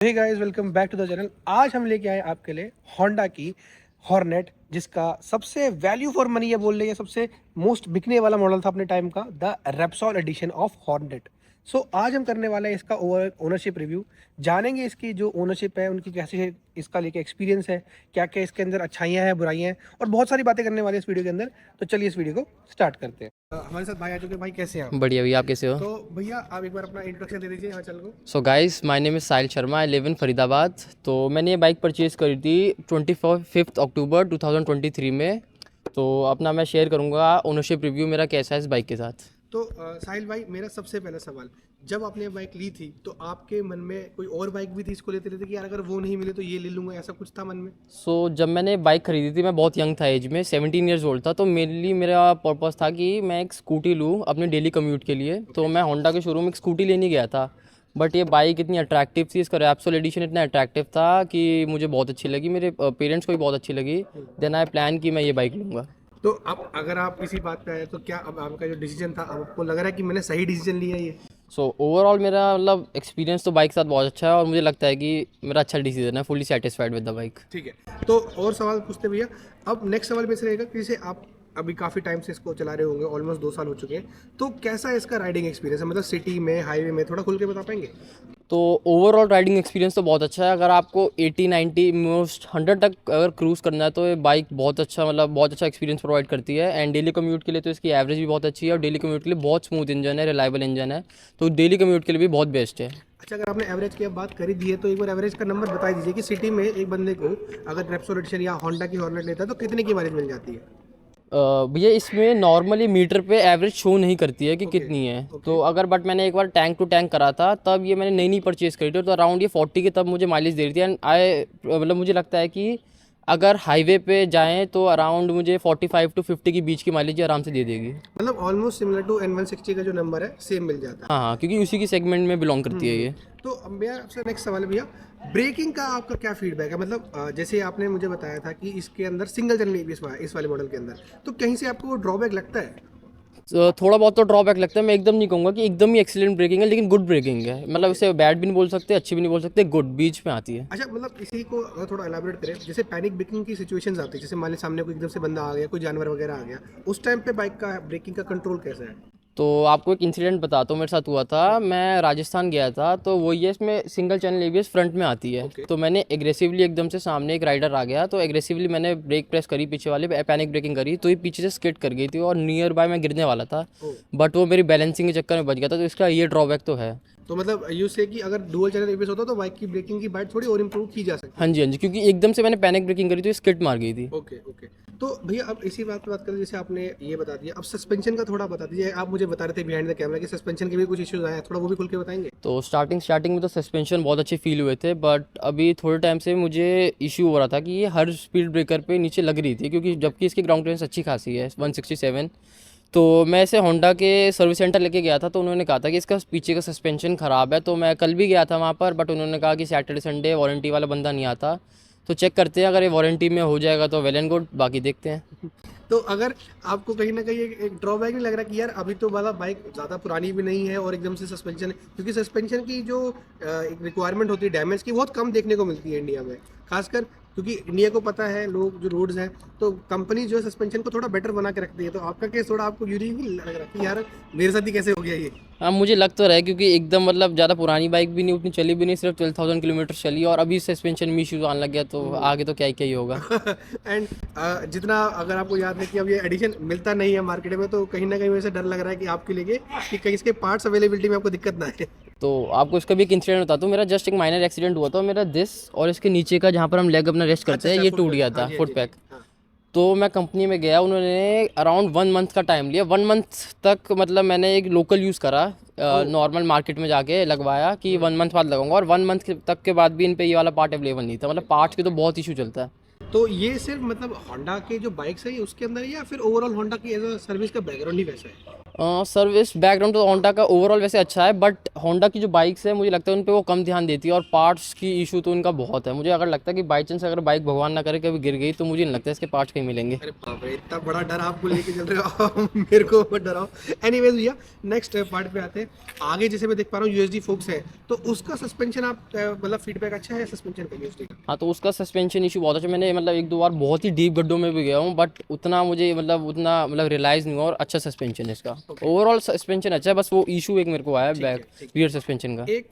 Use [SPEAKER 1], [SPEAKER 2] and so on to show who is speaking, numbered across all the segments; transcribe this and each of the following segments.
[SPEAKER 1] Hey guys, welcome back to the channel. आज हम लेके आए आपके लिए होंडा की हॉर्नेट, जिसका सबसे वैल्यू फॉर मनी ये बोल रही है, सबसे मोस्ट बिकने वाला मॉडल था अपने टाइम का, the Repsol edition of Hornet. So आज हम करने वाले हैं इसका ओनरशिप रिव्यू, जानेंगे इसकी जो ओनरशिप है उनकी कैसे इसका लेके एक्सपीरियंस है, क्या क्या इसके अंदर अच्छाइयाँ हैं, बुराइयाँ हैं, और बहुत सारी बातें करने वाले हैं इस वीडियो के अंदर। तो चलिए इस वीडियो को स्टार्ट करते हैं। हमारे साथ भाई आ चुके हैं। भाई कैसे हैं आप?
[SPEAKER 2] बढ़िया भैया, आप कैसे हो?
[SPEAKER 1] तो भैया आप एक बार अपना इंट्रोडक्शन दे दीजिए हमारे चैनल को।
[SPEAKER 2] So guys, my name is Sahil Sharma, I live in Faridabad. तो मैंने ये बाइक परचेज़ करी थी 25 अक्टूबर 2023 में। तो अपना मैं शेयर करूँगा ओनरशिप रिव्यू मेरा कैसा है इस बाइक के साथ।
[SPEAKER 1] तो साहिल भाई, मेरा सबसे पहला सवाल, जब आपने बाइक ली थी तो आपके मन में कोई और बाइक भी थी इसको लेते लेते कि यार अगर वो नहीं मिले तो ये ले लूंगा, ऐसा कुछ था मन में?
[SPEAKER 2] जब मैंने बाइक ख़रीदी थी मैं बहुत यंग था, एज में 17 ईयर्स ओल्ड था। तो मेरा पर्पज़ था कि मैं एक स्कूटी लूँ अपने डेली कम्यूट के लिए। तो मैं होंडा के शोरूम में एक स्कूटी लेने गया था, बट ये बाइक इतनी अट्रैक्टिव थी, इसका रेप्सोल एडिशन इतना अट्रैक्टिव था कि मुझे बहुत अच्छी लगी, मेरे पेरेंट्स को भी बहुत अच्छी लगी। देन आई प्लान कि मैं ये बाइक लूँगा।
[SPEAKER 1] तो अब अगर आप इसी बात पे आए तो क्या अब आपका जो डिसीजन था, अब आपको लग रहा है कि मैंने सही डिसीजन लिया ये?
[SPEAKER 2] ओवरऑल मेरा मतलब एक्सपीरियंस तो बाइक के साथ बहुत अच्छा है और मुझे लगता है कि मेरा अच्छा डिसीजन है, fully satisfied with the bike.
[SPEAKER 1] ठीक है, तो और सवाल पूछते भैया। अब नेक्स्ट सवाल मेरे से रहेगा कि जैसे आप अभी काफ़ी टाइम से इसको चला रहे होंगे, ऑलमोस्ट 2 साल हो चुके हैं, तो कैसा है इसका राइडिंग एक्सपीरियंस है? मतलब सिटी में, हाईवे में, थोड़ा खुल के बता पाएंगे?
[SPEAKER 2] तो ओवरऑल राइडिंग एक्सपीरियंस तो बहुत अच्छा है। अगर आपको 80-90 मोस्ट 100 तक अगर क्रूज़ करना है तो ये बाइक बहुत अच्छा, मतलब बहुत अच्छा एक्सपीरियंस प्रोवाइड करती है। एंड डेली कम्यूट के लिए तो इसकी एवरेज भी बहुत अच्छी है और डेली कम्यूट के लिए बहुत स्मूथ इंजन है, रिलायबल इंजन है, तो डेली कम्यूट के लिए भी बहुत बेस्ट है।
[SPEAKER 1] अच्छा, अगर आपने एवरेज की अब बात करी दी है तो एक बार एवरेज का नंबर बता दीजिए कि सिटी में एक बंदे को अगर रेप्सोल एडिशन या होंडा की हॉर्नेट लेता है तो कितने की माइलेज मिल जाती है?
[SPEAKER 2] भैया इसमें नॉर्मली मीटर पे एवरेज शो नहीं करती है कि
[SPEAKER 1] ओके,
[SPEAKER 2] कितनी है।
[SPEAKER 1] ओके।
[SPEAKER 2] तो अगर बट मैंने एक बार टैंक टू टैंक करा था, तब ये मैंने नई नई परचेज़ करी थी, तो अराउंड ये 40 के तब मुझे माइलेज दे रही थी। एंड मतलब मुझे लगता है कि अगर हाईवे पे जाएं तो अराउंड मुझे 45 to 50 के बीच की माइलेज ये आराम से दे देगी।
[SPEAKER 1] मतलब ऑलमोस्ट सिमिलर टू N160 का जो नंबर है, सेम मिल जाता है।
[SPEAKER 2] हाँ हाँ, क्योंकि उसी की सेगमेंट में बिलोंग करती है ये।
[SPEAKER 1] तो अब मेरा आपसे नेक्स्ट सवाल है भैया, ब्रेकिंग का आपका क्या फीडबैक है? मतलब जैसे आपने मुझे बताया था कि इसके अंदर सिंगल चैनल ABS इस वाले मॉडल के अंदर, तो कहीं से आपको वो ड्रॉबैक लगता है?
[SPEAKER 2] थोड़ा बहुत तो ड्रॉबैक लगता है। मैं एकदम नहीं कहूँगा कि एकदम ही एक्सीलेंट ब्रेकिंग है, लेकिन गुड ब्रेकिंग है। मतलब इसे बैड भी नहीं बोल सकते, अच्छी भी नहीं बोल सकते, गुड बीच में आती है।
[SPEAKER 1] अच्छा, मतलब इसी को अगर थोड़ा एलाबोरेट करें, जैसे पैनिक ब्रेकिंग की सिचुएशंस आती है, जैसे मान ली सामने कोई एकदम से बंदा आ गया, कोई जानवर वगैरह आ गया, उस टाइम पे बाइक का ब्रेकिंग का कंट्रोल कैसा है?
[SPEAKER 2] तो आपको एक इंसिडेंट बताता हूँ, मेरे साथ हुआ था। मैं राजस्थान गया था, तो वो ये इसमें सिंगल चैनल एबीएस फ्रंट में आती है।
[SPEAKER 1] ओके।
[SPEAKER 2] तो मैंने एग्रेसिवली, एकदम से सामने एक राइडर आ गया, तो एग्रेसिवली मैंने ब्रेक प्रेस करी, पीछे वाले पैनिक ब्रेकिंग करी, तो ये पीछे से स्किड कर गई थी और नियर बाय मैं गिरने वाला था,
[SPEAKER 1] ओ,
[SPEAKER 2] बट वो मेरी बैलेंसिंग के चक्कर में बच गया था। तो इसका ये ड्रॉबैक तो है।
[SPEAKER 1] तो मतलब यू से कि अगर डुअल चैनल ABS होता तो बाइक की ब्रेकिंग की बाइट थोड़ी और इंप्रूव की जा सकती
[SPEAKER 2] हाँ जी, हाँ जी, क्योंकि एकदम से मैंने पैनिक ब्रेकिंग करी तो ये स्किड मार गई थी।
[SPEAKER 1] है। Okay, okay. तो भैया अब इसी बात पे बात करें, जैसे आपने ये बता दिया, अब सस्पेंशन का थोड़ा बता दीजिए। आप मुझे बता रहे थे बिहाइंड द कैमरा कि सस्पेंशन के भी कुछ इश्यूज आए हैं, थोड़ा वो भी खुल के बताएंगे?
[SPEAKER 2] तो स्टार्टिंग में तो सस्पेंशन बहुत अच्छे फील हुए थे, बट अभी थोड़े टाइम से मुझे इशू हो रहा था कि ये हर स्पीड ब्रेकर पे नीचे लग रही थी, क्योंकि जबकि इसकी ग्राउंड क्लियरेंस अच्छी खासी है 167। तो मैं इसे होंडा के सर्विस सेंटर लेके गया था, तो उन्होंने कहा था कि इसका पीछे का सस्पेंशन ख़राब है। तो मैं कल भी गया था वहाँ पर, बट उन्होंने कहा कि सैटरडे संडे वारंटी वाला बंदा नहीं आता, तो चेक करते हैं, अगर ये वारंटी में हो जाएगा तो वेल एंड गुड, बाकी देखते हैं।
[SPEAKER 1] तो अगर आपको कहीं ना कहीं एक ड्रॉबैक नहीं लग रहा कि यार अभी तो वाला बाइक ज़्यादा पुरानी भी नहीं है और एकदम से सस्पेंशन, क्योंकि सस्पेंशन की जो एक रिक्वायरमेंट होती है डैमेज की, बहुत कम देखने को मिलती है इंडिया में, खासकर क्योंकि इंडिया को पता है लोग जो रोड्स हैं, तो कंपनी जो है सस्पेंशन को थोड़ा बेटर बना के रखती है। तो आपका केस थोड़ा आपको यूनिक भी लग रहा है कि यार मेरे साथ ही कैसे हो गया ये?
[SPEAKER 2] हाँ, मुझे लग तो रहा है, क्योंकि एकदम मतलब ज़्यादा पुरानी बाइक भी नहीं, उतनी चली भी नहीं, सिर्फ 12,000 किलोमीटर चली और अभी सस्पेंशन में इशूज़ आने लग गया, तो आगे तो क्या ही होगा।
[SPEAKER 1] एंड जितना अगर आपको याद है कि अब ये एडिशन मिलता नहीं है मार्केट में, तो कहीं ना कहीं वैसे डर लग रहा है कि आपके लिए कि कहीं इसके पार्ट्स अवेलेबिलिटी में आपको दिक्कत ना है।
[SPEAKER 2] तो आपको इसका भी एक इंसिडेंट बताता हूँ। मेरा जस्ट एक माइनर एक्सीडेंट हुआ था। मेरा दिस और इसके नीचे का, जहाँ पर हम लेग अपना रेस्ट करते हैं, ये टूट गया था, फुट पैक। तो मैं कंपनी में गया, उन्होंने अराउंड 1 मंथ का टाइम लिया। 1 मंथ तक मतलब मैंने एक लोकल यूज़ करा, नॉर्मल मार्केट में जाके लगवाया कि 1 मंथ बाद लगाऊंगा, और 1 मंथ तक के बाद भी इन पे ये वाला पार्ट अवेलेबल नहीं था। मतलब पार्ट्स के तो बहुत इशू चलता है।
[SPEAKER 1] तो ये सिर्फ मतलब होंडा के जो बाइक्स है ये उसके अंदर है, या फिर ओवरऑल होंडा की एज अ सर्विस का बैकग्राउंड ही वैसा है?
[SPEAKER 2] सर्विस बैकग्राउंड तो होंडा का ओवरऑल वैसे अच्छा है, बट होंडा की जो बाइक्स है मुझे लगता है उन पे वो कम ध्यान देती है और पार्ट्स की इशू तो उनका बहुत है। मुझे अगर लगता है कि बाई चांस अगर बाइक भगवान ना करे कभी गिर गई तो मुझे नहीं लगता इसके पार्ट्स कहीं मिलेंगे।
[SPEAKER 1] अरे बाप रे, इतना बड़ा डर आपको लेके चल रहे हो मेरे को मत डराओ। एनीवेज भैया, नेक्स्ट पार्ट पे आते हैं। आगे जैसे मैं देख पा रहा हूँ यूएसडी फोक्स है, तो उसका सस्पेंशन आप मतलब फीडबैक अच्छा है सस्पेंशन का यूएसडी का?
[SPEAKER 2] हाँ, तो उसका सस्पेंशन इशू बहुत अच्छा। मैंने मतलब एक दो बार बहुत ही डीप गड्ढों में भी गया हूँ, बट उतना मुझे मतलब रियलाइज़ नहीं हुआ, और अच्छा सस्पेंशन है इसका। ओवरऑल सस्पेंशन अच्छा है, बस वो इशू एक मेरे को आया बैक रियर सस्पेंशन का।
[SPEAKER 1] एक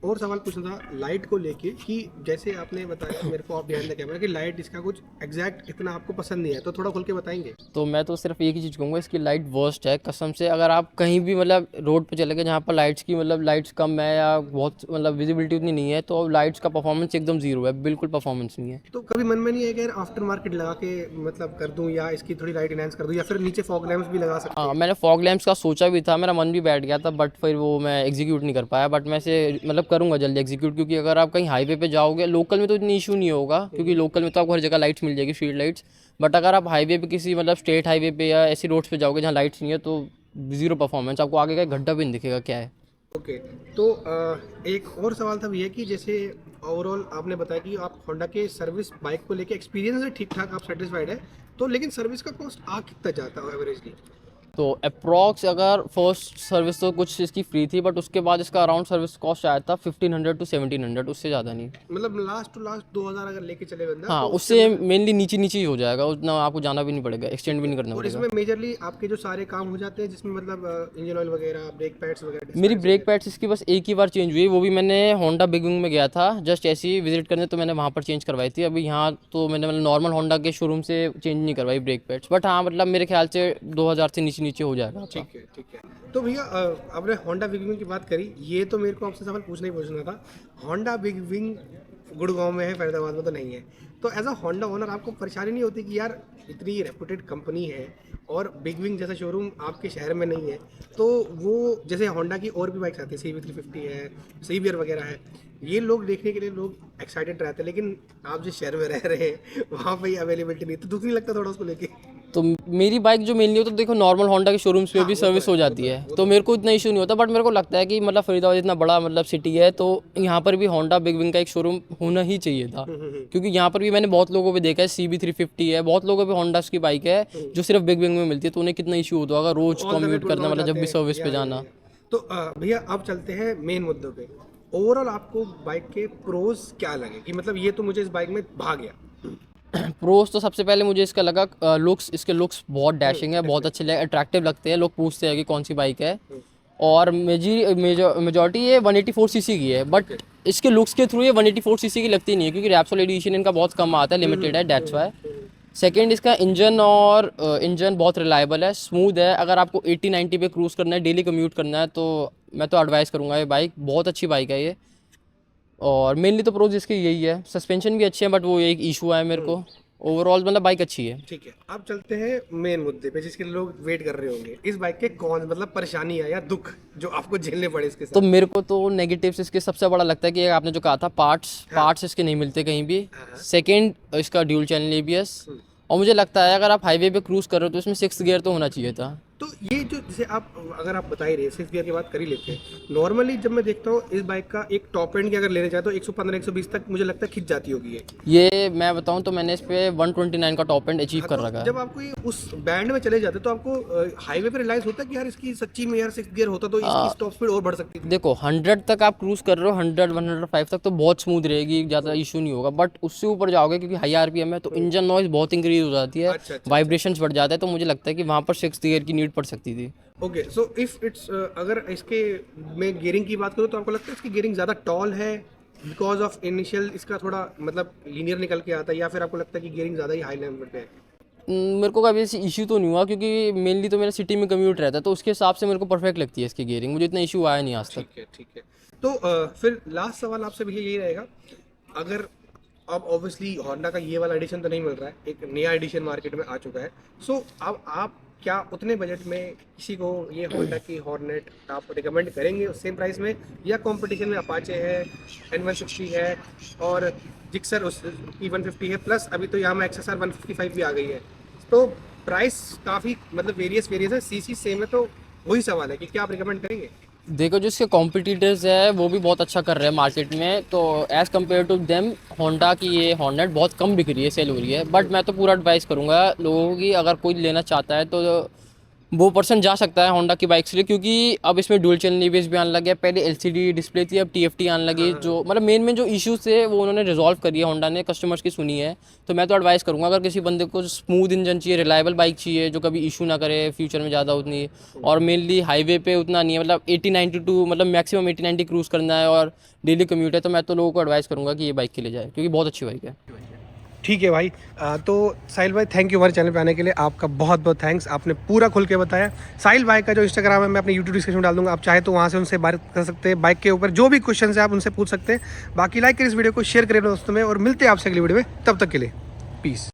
[SPEAKER 1] और सवाल पूछना था लाइट को लेके, कि जैसे आपने बताया मेरे को ऑफ बिहाइंड द कैमरा कि लाइट इसका कुछ एग्जैक्ट इतना आपको पसंद नहीं है, तो थोड़ा खुल के बताएंगे?
[SPEAKER 2] तो मैं तो सिर्फ एक ही चीज़ कहूँगा, इसकी लाइट वर्स्ट है कसम से। अगर आप कहीं भी मतलब रोड पे चले गए जहाँ पर लाइट्स की मतलब लाइट्स कम है या बहुत मतलब विजिबिलिटी उतनी नहीं है, तो लाइट्स का परफॉर्मेंस एकदम जीरो है, बिल्कुल परफॉर्मेंस नहीं है।
[SPEAKER 1] तो कभी मन में नहीं है कि यार आफ्टर मार्केट लगा के मतलब कर दूं, या इसकी थोड़ी लाइट इनहेंस कर दूं, या फिर नीचे फॉग लैंप्स भी लगा सकते
[SPEAKER 2] हाँ, मैंने फॉग लैंप्स का सोचा भी था, मेरा मन भी बैठ गया था, बट फिर वो मैं एग्जीक्यूट नहीं कर पाया। बट मैं इसे मतलब करूँगा जल्दी एग्जीक्यूट, क्योंकि अगर आप कहीं हाईवे पे जाओगे, लोकल में तो इतनी इशू नहीं होगा क्योंकि लोकल में तो आपको हर जगह लाइट्स मिल जाएगी, स्ट्रीट लाइट्स। बट अगर आप हाईवे पे किसी मतलब स्टेट हाईवे पे या ऐसी रोड्स पे जाओगे जहाँ लाइट्स नहीं है, तो जीरो परफॉर्मेंस, आपको आगे का एक गड्ढा भी नहीं दिखेगा क्या है।
[SPEAKER 1] ओके। तो एक और सवाल था भैया कि जैसे ओवरऑल आपने बताया कि आप होंडा के सर्विस बाइक को लेके एक्सपीरियंस है ठीक ठाक, आप सेटिस्फाइड है, तो लेकिन सर्विस का कॉस्ट आ कितना जाता है एवरेजली?
[SPEAKER 2] तो अप्रॉक्स अगर फर्स्ट सर्विस तो कुछ इसकी फ्री थी, बट उसके बाद इसका अराउंड सर्विस कॉस्ट आया था 1500 to 1700, उससे ज़्यादा नहीं।
[SPEAKER 1] मतलब लास्ट टू लास्ट 2000 अगर लेके चले बंदा,
[SPEAKER 2] हाँ,
[SPEAKER 1] तो
[SPEAKER 2] उससे मेनली नीचे नीचे ही हो जाएगा, उतना आपको जाना भी नहीं पड़ेगा, एक्सटेंड भी नहीं करना
[SPEAKER 1] और
[SPEAKER 2] पड़ेगा।
[SPEAKER 1] इसमें मेजरली आपके जो सारे काम हो जाते हैं, जिसमें मतलब इंजन ऑयल वगैरह, ब्रेक पैड्स वगैरह?
[SPEAKER 2] मेरी ब्रेक पैड्स इसकी बस एक ही बार चेंज हुई, वो भी मैंने होंडा बिग विंग में गया था जस्ट ऐसे ही विजिट करने, तो मैंने वहाँ पर चेंज करवाई थी। अभी यहाँ तो मैंने मतलब नॉर्मल होंडा के शोरूम से चेंज नहीं करवाई ब्रेक पैड्स, बट हाँ मतलब मेरे ख्याल से 2000 से नीचे नीचे हो जाएगा आपका।
[SPEAKER 1] ठीक है, ठीक है। तो भैया आपने होंडा बिग विंग की बात करी, ये तो मेरे को आपसे सवाल पूछना ही पूछना था। होंडा बिग विंग गुड़गांव में है, फरीदाबाद में तो नहीं है, तो एज अ होंडा ओनर आपको परेशानी नहीं होती कि यार इतनी रेपुटेड कंपनी है और बिग विंग जैसा शोरूम आपके शहर में नहीं है, तो वो जैसे होंडा की और भी बाइक्स आती है, CB350 है, CBR वगैरह है, ये लोग देखने के लिए लोग एक्साइटेड रहते हैं, लेकिन आप जिस शहर में रह रहे हैं वहाँ पे अवेलेबिलिटी नहीं, तो दुख नहीं लगता थोड़ा उसको लेके?
[SPEAKER 2] तो मेरी बाइक जो मेनली हो, तो देखो नॉर्मल होंडा के शोरूम्स में भी सर्विस हो जाती है, तो मेरे को इतना इशू नहीं होता। बट मेरे को लगता है कि मतलब फरीदाबाद इतना बड़ा मतलब सिटी है, तो यहाँ पर भी होंडा बिग विंग का एक शोरूम होना ही चाहिए था, क्योंकि यहाँ पर भी मैंने बहुत लोगों को देखा है, CB350 है, बहुत लोगों पे होंडा की बाइक है जो सिर्फ बिग विंग में मिलती है, तो उन्हें कितना इशू होता होगा रोज कम्यूट करना, मतलब जब भी सर्विस पे जाना।
[SPEAKER 1] तो भैया अब चलते हैं मेन मुद्दों पे। ओवरऑल आपको बाइक के प्रोज क्या लगे कि मतलब ये तो मुझे इस बाइक में भा गया?
[SPEAKER 2] प्रोस तो सबसे पहले मुझे इसका लगा लुक्स, इसके लुक्स बहुत डैशिंग है, बहुत अच्छे लगे, अट्रैक्टिव लगते हैं, लोग पूछते हैं कि कौन सी बाइक है। और मेजॉरिटी ये 184 सीसी की है, बट इसके लुक्स के थ्रू ये 184 सीसी की लगती नहीं है, क्योंकि रैप्सोल एडिशन इनका बहुत कम आता है, लिमिटेड है, दैट्स वाई। सेकेंड, इसका इंजन और इंजन बहुत रिलायबल है, स्मूथ है। अगर आपको 80-90 पे क्रूज़ करना है, डेली कम्यूट करना है, तो मैं तो एडवाइस करूँगा ये बाइक, बहुत अच्छी बाइक है ये। और मेनली तो प्रोज इसकी यही है, सस्पेंशन भी अच्छे हैं, बट वो एक इशू है मेरे को। ओवरऑल मतलब बाइक अच्छी है।
[SPEAKER 1] ठीक है, अब चलते हैं मेन मुद्दे पे जिसके लिए लोग वेट कर रहे होंगे। इस बाइक के कौन मतलब परेशानियां या दुख जो आपको झेलने पड़े इसके साथ?
[SPEAKER 2] तो मेरे को तो नेगेटिव्स इसके सबसे बड़ा लगता है कि आपने जो कहा था पार्ट्स इसके नहीं मिलते कहीं भी। सेकंड, इसका ड्यूल चैनल ABS, और मुझे लगता है अगर आप हाईवे पे क्रूज कर रहे हो तो इसमें 6th गियर तो होना चाहिए था।
[SPEAKER 1] तो ये जो जैसे आप अगर आप बता ही रहे 6th गियर की बात कर ही लेते हैं, नॉर्मली जब मैं देखता हूँ इस बाइक का एक टॉप एंड की अगर लेने जाए तो 115-120 तक मुझे लगता है खिंच जाती होगी
[SPEAKER 2] ये मैं बताऊं तो मैंने इस पे 129 का टॉप एंड अचीव कर रखा है।
[SPEAKER 1] जब आपको ये उस बैंड में चले जाते तो आपको हाईवे पे रियलाइज होता है कि यार इसकी सच्ची में यार 6th गियर होता तो इसकी स्टॉप स्पीड और बढ़ सकती थी?
[SPEAKER 2] देखो 100 तक आप क्रूज कर रहे हो, 100-105 तक तो बहुत स्मूथ रहेगी, ज़्यादा इशू नहीं होगा। बट उससे ऊपर जाओगे क्योंकि हाई RPM है, तो इंजन नॉइज बहुत इंक्रीज हो जाती है, वाइब्रेशंस बढ़ जाता है, तो मुझे लगता है कि वहाँ पर 6th गियर की नीड पड़ सकती थी।
[SPEAKER 1] ओके, सो इफ इट्स अगर इसके मैं गियरिंग की बात करूँ तो आपको लगता है इसकी गियरिंग ज़्यादा टॉल है बिकॉज ऑफ इनिशियल इसका थोड़ा मतलब लीनियर निकल के आता है, या फिर आपको लगता है कि गियरिंग ज़्यादा ही हाई लेवल पे है?
[SPEAKER 2] मेरे को कभी ऐसी इशू तो नहीं हुआ, क्योंकि मेनली तो मेरा सिटी में कम्यूट रहता है, तो उसके हिसाब से मेरे को परफेक्ट लगती है इसकी गियरिंग, मुझे इतना इशू आया नहीं आज तक।
[SPEAKER 1] ठीक है, ठीक है। तो फिर लास्ट सवाल आपसे भैया यही रहेगा, अगर अब ऑब्वियसली होंडा का ये वाला एडिशन तो नहीं मिल रहा है, एक नया एडिशन मार्केट में आ चुका है, सो अब आप क्या उतने बजट में किसी को ये होंडा की हॉर्नेट आप रिकमेंड करेंगे उस सेम प्राइस में, या कंपटीशन में अपाचे है, N160 है और जिक्सर उस E150 है, प्लस अभी तो यहाँ में XSR 155 भी आ गई है, तो प्राइस काफ़ी मतलब वेरियस है, CC सेम है, तो वही सवाल है कि क्या आप रिकमेंड करेंगे?
[SPEAKER 2] देखो जो इसके कॉम्पिटिटर्स है वो भी बहुत अच्छा कर रहे हैं मार्केट में, तो as compare to them Honda की ये हॉर्नेट बहुत कम बिक रही है, सेल हो रही है। बट मैं तो पूरा एडवाइस करूँगा लोगों को कि अगर कोई लेना चाहता है तो वो पर्सन जा सकता है होंडा की बाइक से लिए, क्योंकि अब इसमें डुअल चैनल एबीएस भी आने लग गया। पहले एलसीडी डिस्प्ले थी, अब टीएफटी आने लगी। जो मतलब मेन जो इश्यूज थे वो उन्होंने रिजॉल्व करी है, होंडा ने कस्टमर्स की सुनी है। तो मैं तो एडवाइस करूँगा अगर किसी बंदे को स्मूथ इंजन चाहिए, रिलायबल बाइक चाहिए जो कभी इशू ना करे फ्यूचर में ज़्यादा उतनी, और मेनली हाईवे पे उतना नहीं है, मतलब 80-92 मतलब मैक्सिमम 80-90 क्रूज़ करना है और डेली कम्यूट है, तो मैं तो लोगों को एडवाइस करूँगा कि ये बाइक के लिए जाए, क्योंकि बहुत अच्छी बाइक है।
[SPEAKER 1] ठीक है भाई। तो साहिल भाई थैंक यू हमारे चैनल पे आने के लिए, आपका बहुत बहुत थैंक्स, आपने पूरा खुल के बताया। साहिल भाई का जो इंस्टाग्राम है मैं अपने यूट्यूब डिस्क्रिप्शन में डाल दूंगा, आप चाहे तो वहाँ से उनसे बात कर सकते हैं, बाइक के ऊपर जो भी क्वेश्चन है आप उनसे पूछ सकते हैं। बाकी लाइक करें इस वीडियो को, शेयर करें अपने दोस्तों में, और मिलते हैं आपसे अगली वीडियो में, तब तक के लिए पीस।